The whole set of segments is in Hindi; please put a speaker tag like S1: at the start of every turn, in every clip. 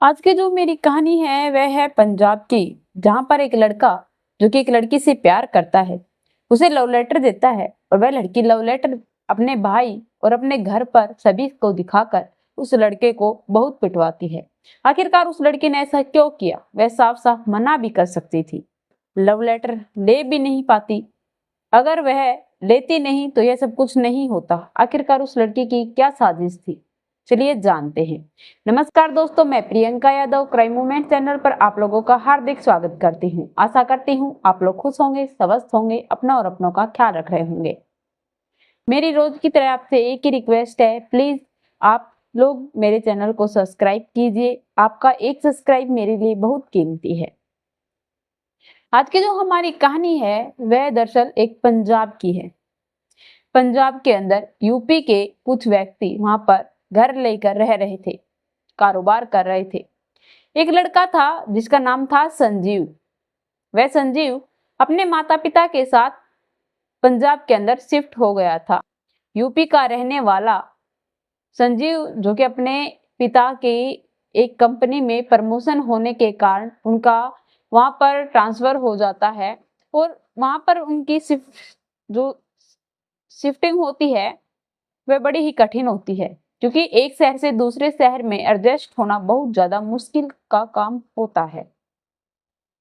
S1: आज की जो मेरी कहानी है वह है पंजाब की। जहां पर एक लड़का जो कि एक लड़की से प्यार करता है उसे लव लेटर देता है और वह लड़की लव लेटर अपने भाई और अपने घर पर सभी को दिखाकर उस लड़के को बहुत पिटवाती है। आखिरकार उस लड़की ने ऐसा क्यों किया? वह साफ साफ मना भी कर सकती थी, लव लेटर ले भी नहीं पाती। अगर वह लेती नहीं तो यह सब कुछ नहीं होता। आखिरकार उस लड़की की क्या साजिश थी, चलिए जानते हैं। नमस्कार दोस्तों, मैं Priyanka Yadav crime movement channel पर आप लोगों का हार्दिक स्वागत करती हूँ। आशा करती हूँ आप लोग खुश होंगे, स्वस्थ होंगे, अपना और अपनों का ख्याल रख रहे होंगे। मेरी रोज की तरह आपसे एक ही रिक्वेस्ट है, प्लीज आप लोग मेरे चैनल को सब्सक्राइब कीजिए। आपका एक सब्सक्राइब मेरे लिए बहुत कीमती है। आज की जो हमारी कहानी है वह दरअसल एक पंजाब की है। पंजाब के अंदर यूपी के कुछ व्यक्ति वहां पर घर लेकर रह रहे थे, कारोबार कर रहे थे। एक लड़का था जिसका नाम था संजीव। वह संजीव अपने माता पिता के साथ पंजाब के अंदर शिफ्ट हो गया था। यूपी का रहने वाला संजीव जो कि अपने पिता की एक कंपनी में प्रमोशन होने के कारण उनका वहां पर ट्रांसफर हो जाता है और वहां पर उनकी जो शिफ्टिंग होती है वह बड़ी ही कठिन होती है, क्योंकि एक शहर से दूसरे शहर में एडजस्ट होना बहुत ज्यादा मुश्किल का काम होता है।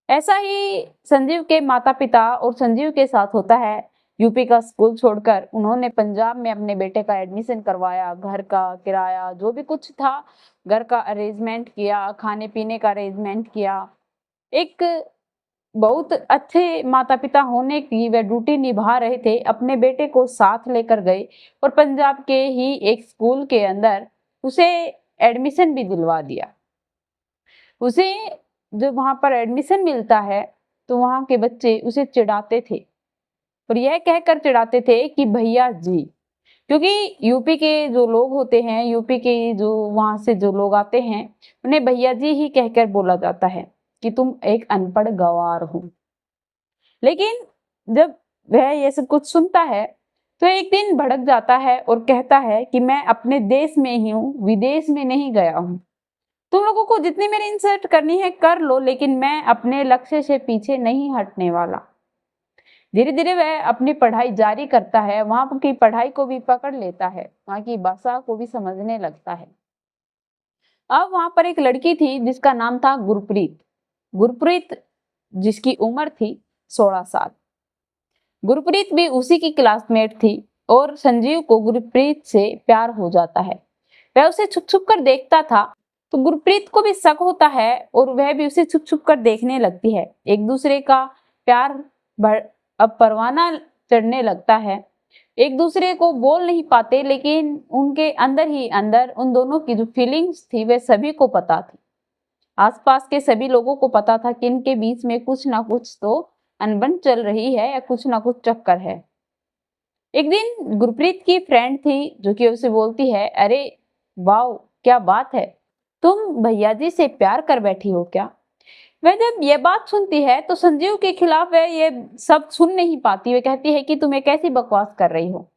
S1: ऐसा ही संजीव के माता पिता और संजीव के साथ होता है। यूपी का स्कूल छोड़कर उन्होंने पंजाब में अपने बेटे का एडमिशन करवाया। घर का किराया जो भी कुछ था, घर का अरेंजमेंट किया, खाने पीने का अरेंजमेंट किया। एक बहुत अच्छे माता पिता होने की वह ड्यूटी निभा रहे थे। अपने बेटे को साथ लेकर गए और पंजाब के ही एक स्कूल के अंदर उसे एडमिशन भी दिलवा दिया। उसे जब वहां पर एडमिशन मिलता है तो वहां के बच्चे उसे चिढ़ाते थे और यह कहकर चिढ़ाते थे कि भैया जी, क्योंकि यूपी के जो लोग होते हैं, यूपी के जो वहां से जो लोग आते हैं, उन्हें भैया जी ही कहकर बोला जाता है कि तुम एक अनपढ़ गंवार हो। लेकिन जब वह ये सब कुछ सुनता है तो एक दिन भड़क जाता है और कहता है कि मैं अपने देश में ही हूँ, विदेश में नहीं गया हूँ। तुम लोगों को जितनी मेरी इंसल्ट करनी है कर लो, लेकिन मैं अपने लक्ष्य से पीछे नहीं हटने वाला। धीरे धीरे वह अपनी पढ़ाई जारी करता है, वहां की पढ़ाई को भी पकड़ लेता है, वहां की भाषा को भी समझने लगता है। अब वहां पर एक लड़की थी जिसका नाम था गुरप्रीत। गुरप्रीत जिसकी उम्र थी 16 साल। गुरप्रीत भी उसी की क्लासमेट थी और संजीव को गुरप्रीत से प्यार हो जाता है। वह उसे छुप छुप कर देखता था तो गुरप्रीत को भी शक होता है और वह भी उसे छुप छुप कर देखने लगती है। एक दूसरे का प्यार अब परवाना चढ़ने लगता है। एक दूसरे को बोल नहीं पाते, लेकिन उनके अंदर ही अंदर उन दोनों की जो फीलिंग्स थी वह सभी को पता थी। आसपास के सभी लोगों को पता था कि इनके बीच में कुछ ना कुछ तो अनबन चल रही है या कुछ ना कुछ चक्कर है। एक दिन गुरप्रीत की फ्रेंड थी जो कि उसे बोलती है, अरे वाओ क्या बात है, तुम भैया जी से प्यार कर बैठी हो क्या? वह जब ये बात सुनती है तो संजीव के खिलाफ वह ये सब सुन नहीं पाती। वह कहती है कि तुम एक कैसी बकवास कर रही हो।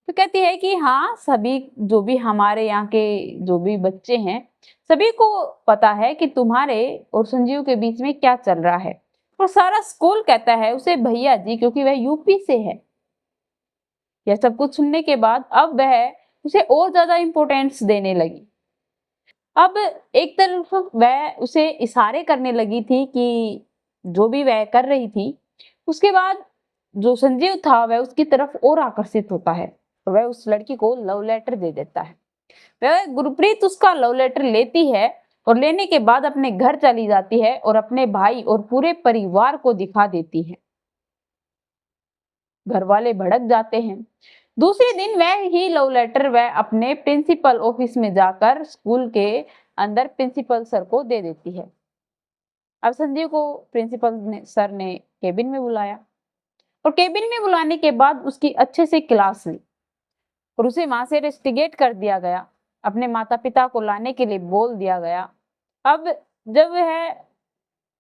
S1: तो कहती है कि हाँ, सभी जो भी हमारे यहाँ के जो भी बच्चे हैं सभी को पता है कि तुम्हारे और संजीव के बीच में क्या चल रहा है। और सारा स्कूल कहता है उसे भैया जी, क्योंकि वह यूपी से है। यह सब कुछ सुनने के बाद अब वह उसे और ज्यादा इंपॉर्टेंस देने लगी। अब एक तरफ वह उसे इशारे करने लगी थी कि जो भी वह कर रही थी, उसके बाद जो संजीव था वह उसकी तरफ और आकर्षित होता है और वह उस लड़की को लव लेटर दे देता है। वह गुरप्रीत उसका लव लेटर लेती है और लेने के बाद अपने घर चली जाती है और अपने भाई और पूरे परिवार को दिखा देती है। घर वाले भड़क जाते हैं। दूसरे दिन वह ही लव लेटर वह अपने प्रिंसिपल ऑफिस में जाकर स्कूल के अंदर प्रिंसिपल सर को दे देती है। अब संजीव को सर ने केबिन में बुलाया और केबिन में बुलाने के बाद उसकी अच्छे से क्लास ली और उसे वहां से रेस्टिगेट कर दिया गया। अपने माता पिता को लाने के लिए बोल दिया गया। अब जब वह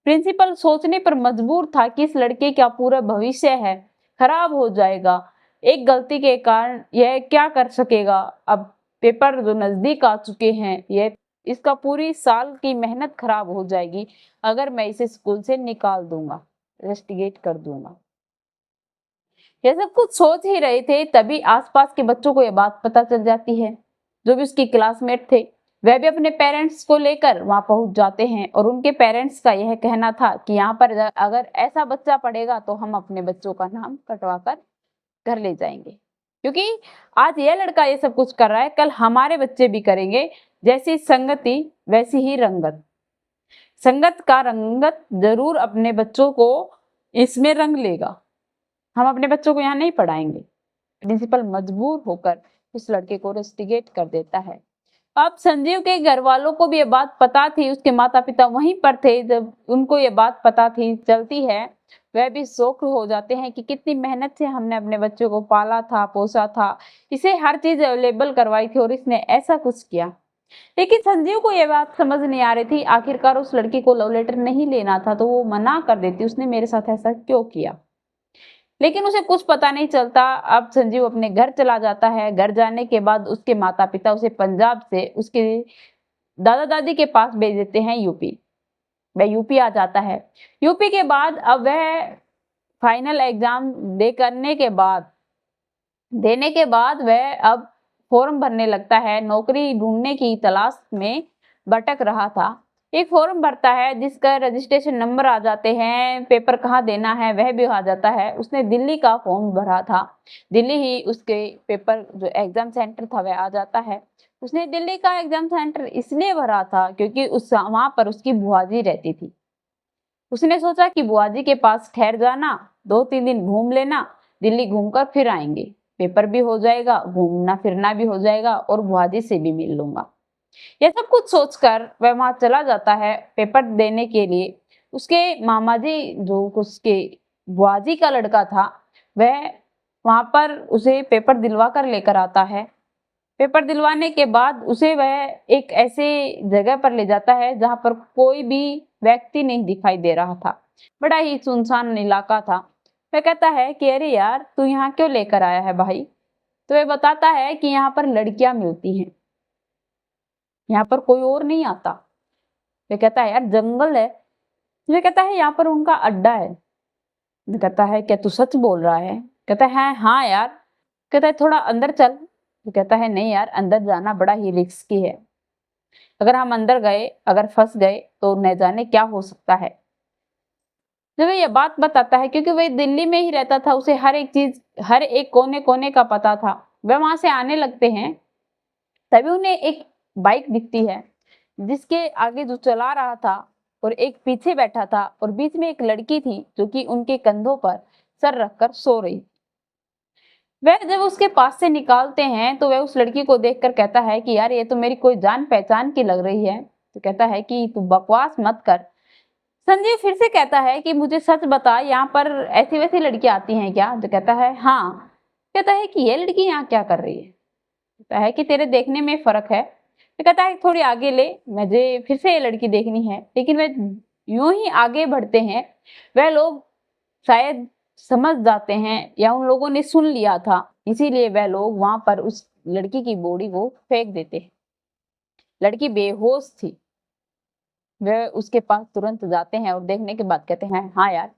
S1: प्रिंसिपल सोचने पर मजबूर था कि इस लड़के का पूरा भविष्य है खराब हो जाएगा, एक गलती के कारण यह क्या कर सकेगा। अब पेपर जो नजदीक आ चुके हैं, यह इसका पूरी साल की मेहनत खराब हो जाएगी अगर मैं इसे स्कूल से निकाल दूंगा, रस्टिकेट कर दूंगा। ये सब कुछ सोच ही रहे थे, तभी आसपास के बच्चों को यह बात पता चल जाती है। जो भी उसकी क्लासमेट थे वह भी अपने पेरेंट्स को लेकर वहां पहुंच जाते हैं, और उनके पेरेंट्स का यह कहना था कि यहाँ पर अगर ऐसा बच्चा पढ़ेगा तो हम अपने बच्चों का नाम कटवा कर घर ले जाएंगे, क्योंकि आज यह लड़का ये सब कुछ कर रहा है, कल हमारे बच्चे भी करेंगे। जैसी संगति वैसी ही रंगत, संगत का रंगत जरूर अपने बच्चों को इसमें रंग लेगा। हम अपने बच्चों को यहाँ नहीं पढ़ाएंगे। प्रिंसिपल मजबूर होकर उस लड़के को रस्टिकेट कर देता है। अब संजीव के घर वालों को भी ये बात पता थी, उसके माता पिता वहीं पर थे जब उनको ये बात पता थी चलती है, वह भी शौक हो जाते हैं कि कितनी मेहनत से हमने अपने बच्चों को पाला था, पोसा था, इसे हर चीज अवेलेबल करवाई थी और इसने ऐसा कुछ किया। लेकिन संजीव को यह बात समझ नहीं आ रही थी, आखिरकार उस लड़की को लव लेटर नहीं लेना था तो वो मना कर देती, उसने मेरे साथ ऐसा क्यों किया। लेकिन उसे कुछ पता नहीं चलता। अब संजीव अपने घर चला जाता है। घर जाने के बाद उसके माता पिता उसे पंजाब से उसके दादा दादी के पास भेज देते हैं यूपी। वह यूपी आ जाता है। यूपी के बाद अब वह फाइनल एग्जाम देने के बाद वह अब फॉर्म भरने लगता है। नौकरी ढूंढने की तलाश में भटक रहा था। एक फॉर्म भरता है जिसका रजिस्ट्रेशन नंबर आ जाते हैं, पेपर कहाँ देना है वह भी आ जाता है। उसने दिल्ली का फॉर्म भरा था, दिल्ली ही उसके पेपर जो एग्जाम सेंटर था वह आ जाता है। उसने दिल्ली का एग्जाम सेंटर इसलिए भरा था क्योंकि उस वहां पर उसकी बुआ जी रहती थी। उसने सोचा कि बुआ जी के पास ठहर जाना, 2-3 दिन घूम लेना, दिल्ली घूमकर फिर आएंगे, पेपर भी हो जाएगा, घूमना फिरना भी हो जाएगा और बुआ जी से भी मिल लूंगा। यह सब कुछ सोचकर वह वहां चला जाता है पेपर देने के लिए। उसके मामा जी जो उसके बुआ जी का लड़का था वह वहां पर उसे पेपर दिलवा कर लेकर आता है। पेपर दिलवाने के बाद उसे वह एक ऐसे जगह पर ले जाता है जहां पर कोई भी व्यक्ति नहीं दिखाई दे रहा था, बड़ा ही सुनसान इलाका था। वह कहता है कि अरे यार तू यहाँ क्यों लेकर आया है भाई। तो वह बताता है कि यहाँ पर लड़कियां मिलती हैं, यहाँ पर कोई और नहीं आता। वह कहता है यार जंगल है। वह कहता है यहाँ पर उनका अड्डा है। वह कहता है क्या तू सच बोल रहा है। कहता है हाँ यार। कहता है थोड़ा अंदर चल। वो कहता है नहीं यार अंदर जाना बड़ा ही रिस्की है, अगर हम अंदर गए अगर फंस गए तो न जाने क्या हो सकता है। जब ये बात बताता है क्योंकि वह दिल्ली में ही रहता था, उसे हर एक चीज हर एक कोने कोने का पता था। वह वहां से आने लगते हैं, तभी उन्हें एक बाइक दिखती है जिसके आगे जो चला रहा था और एक पीछे बैठा था और बीच में एक लड़की थी जो कि उनके कंधों पर सर रखकर सो रही। वह जब उसके पास से निकालते हैं तो वह उस लड़की को देखकर कहता है कि यार ये तो मेरी कोई जान पहचान की लग रही है। तो कहता है कि तू बकवास मत कर। संजीव फिर से कहता है कि मुझे सच बता, यहाँ पर ऐसी वैसी लड़की आती हैं क्या। तो कहता है हाँ। कहता है कि ये लड़की यहाँ क्या कर रही है। कहता है कि तेरे देखने में फर्क है। तो कहता है थोड़ी आगे ले, मुझे फिर से ये लड़की देखनी है। लेकिन वह यूं ही आगे बढ़ते हैं, वह लोग शायद समझ जाते हैं या उन लोगों ने सुन लिया था, इसीलिए वह लोग वहां पर उस लड़की की बॉडी को फेंक देते हैं। लड़की बेहोश थी। वह उसके पास तुरंत जाते हैं और देखने के बाद कहते हैं हाँ यार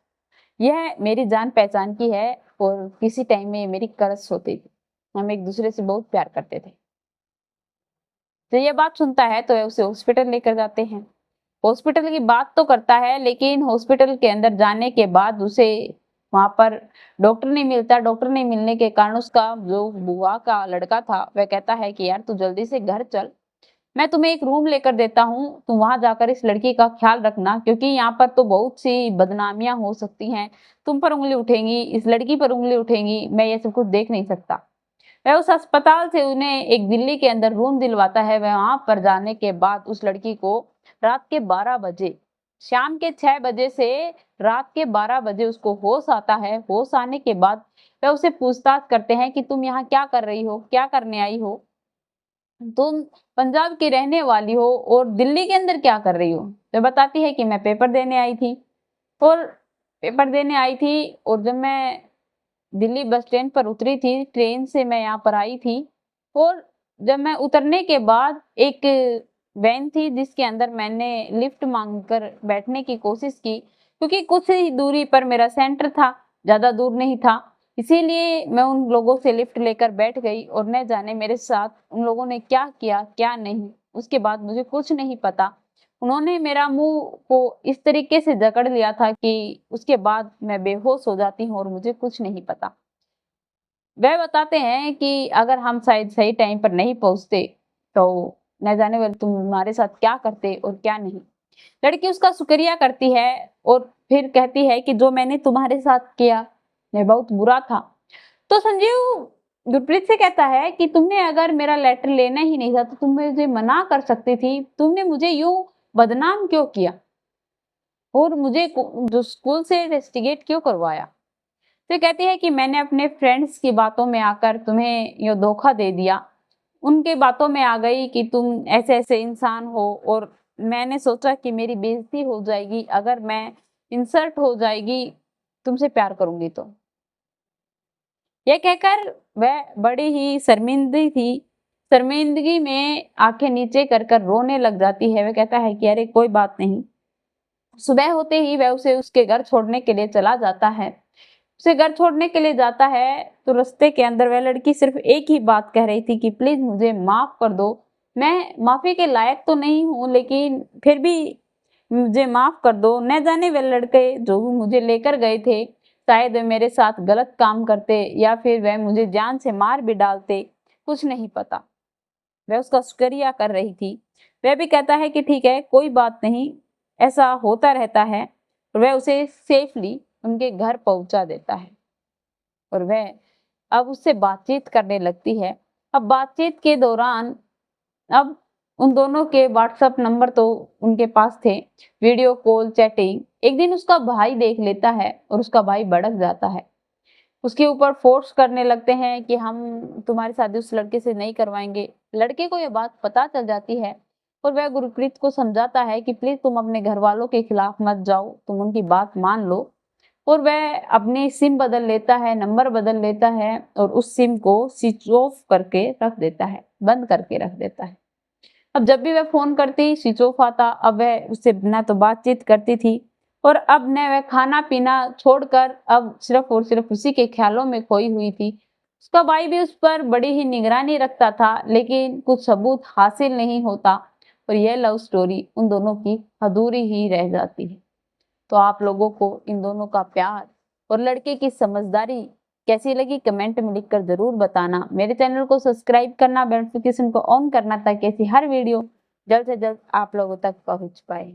S1: यह मेरी जान पहचान की है और किसी टाइम में मेरी क्रश होती थी, हम एक दूसरे से बहुत प्यार करते थे। तो ये बात सुनता है तो वह उसे हॉस्पिटल लेकर जाते हैं। हॉस्पिटल की बात तो करता है लेकिन हॉस्पिटल के अंदर जाने के बाद उसे वहां पर डॉक्टर नहीं मिलता। डॉक्टर नहीं मिलने के कारण उसका जो बुआ का लड़का था वह कहता है कि यार तू जल्दी से घर चल, मैं तुम्हें एक रूम लेकर देता हूँ, तुम वहां जाकर इस लड़की का ख्याल रखना क्योंकि यहाँ पर तो बहुत सी बदनामियां हो सकती हैं, तुम पर उंगली उठेंगी, इस लड़की पर उंगली उठेंगी, मैं ये सब कुछ देख नहीं सकता। वह उस अस्पताल से उन्हें एक दिल्ली के अंदर रूम दिलवाता है। वह वहां पर जाने के बाद उस लड़की को रात के 12 बजे, शाम के 6 बजे से रात के 12 बजे उसको होश आता है। होश आने के बाद वह उसे पूछताछ करते हैं कि तुम यहाँ क्या कर रही हो, क्या करने आई हो, तुम पंजाब की रहने वाली हो और दिल्ली के अंदर क्या कर रही हो। तो बताती है कि मैं पेपर देने आई थी और जब मैं दिल्ली बस स्टैंड पर उतरी थी, ट्रेन से मैं यहाँ पर आई थी और जब मैं उतरने के बाद एक वैन थी जिसके अंदर मैंने लिफ्ट मांगकर बैठने की कोशिश की, क्योंकि कुछ ही दूरी पर मेरा सेंटर था, ज़्यादा दूर नहीं था। इसीलिए मैं उन लोगों से लिफ्ट लेकर बैठ गई और न जाने मेरे साथ उन लोगों ने क्या किया, क्या नहीं, उसके बाद मुझे कुछ नहीं पता। उन्होंने मेरा मुँह को इस तरीके से जकड़ लिया था कि उसके बाद मैं बेहोश हो जाती हूँ और मुझे कुछ नहीं पता। वह बताते हैं कि अगर हम शायद सही टाइम पर नहीं पहुँचते, तो न जाने वो तुम्हारे साथ क्या करते और क्या नहीं। लड़की उसका शुक्रिया करती है और फिर कहती है कि जो मैंने तुम्हारे साथ किया, वह बहुत बुरा था। तो संजीव गुरप्रीत से कहता है कि तुमने अगर मेरा लेटर लेना ही नहीं था, तो तुम मुझे मना कर सकती थी। तुमने मुझे यूँ बदनाम क्यों किया और मुझे जो स्कूल से रेस्टिकेट क्यों करवाया? तो कहती है कि मैंने अपने फ्रेंड्स की बातों में आकर तुम्हें ये धोखा दे दिया। उनके बातों में आ गई कि तुम ऐसे-ऐसे इंसान हो और मैंने सोचा कि मेरी बेइज़्ज़ती हो जाएगी, अगर मैं इंसल्ट हो जाएगी तुमसे प्यार करूँगी तो। ये कहकर वह बड़ी ही शर्मिंदी थी। शर्मिंदगी में आँखें नीचे कर कर रोने लग जाती है। वह कहता है कि अरे कोई बात नहीं। सुबह होते ही वह उसे उसके घर छोड़ने के लिए चला जाता है। उसे घर छोड़ने के लिए जाता है, तो रास्ते के अंदर वह लड़की सिर्फ एक ही बात कह रही थी कि प्लीज़ मुझे माफ़ कर दो। मैं माफ़ी के लायक तो नहीं हूँ, लेकिन फिर भी मुझे माफ़ कर दो। न जाने वे लड़के जो मुझे लेकर गए थे, शायद वे मेरे साथ गलत काम करते या फिर वह मुझे जान से मार भी डालते, कुछ नहीं पता। वह उसका शुक्रिया कर रही थी। वह भी कहता है कि ठीक है, कोई बात नहीं, ऐसा होता रहता है। और वह उसे सेफली उनके घर पहुँचा देता है और वह अब उससे बातचीत करने लगती है। अब बातचीत के दौरान अब उन दोनों के व्हाट्सएप नंबर तो उनके पास थे, वीडियो कॉल, चैटिंग। एक दिन उसका भाई देख लेता है और उसका भाई भड़क जाता है। उसके ऊपर फोर्स करने लगते हैं कि हम तुम्हारी शादी उस लड़के से नहीं करवाएँगे। लड़के को ये बात पता चल जाती है और वह गुरप्रीत को समझाता है कि प्लीज़ तुम अपने घरवालों के खिलाफ मत जाओ, तुम उनकी बात मान लो। और वह अपनी सिम बदल लेता है, नंबर बदल लेता है और उस सिम को स्विच ऑफ करके रख देता है, बंद करके रख देता है। अब जब भी वह फ़ोन करती, स्विच ऑफ आता। अब वह उससे ना तो बातचीत करती थी और अब न वह खाना-पीना छोड़कर अब सिर्फ़ और सिर्फ़ उसी के ख़्यालों में खोई हुई थी। उसका भाई भी उस पर बड़ी ही निगरानी रखता था, लेकिन कुछ सबूत हासिल नहीं होता और यह लव स्टोरी उन दोनों की अधूरी ही रह जाती है। तो आप लोगों को इन दोनों का प्यार और लड़के की समझदारी कैसी लगी, कमेंट में लिखकर ज़रूर बताना। मेरे चैनल को सब्सक्राइब करना, बेल नोटिफिकेशन को ऑन करना ताकि ऐसी हर वीडियो जल्द से जल्द आप लोगों तक पहुँच पाए।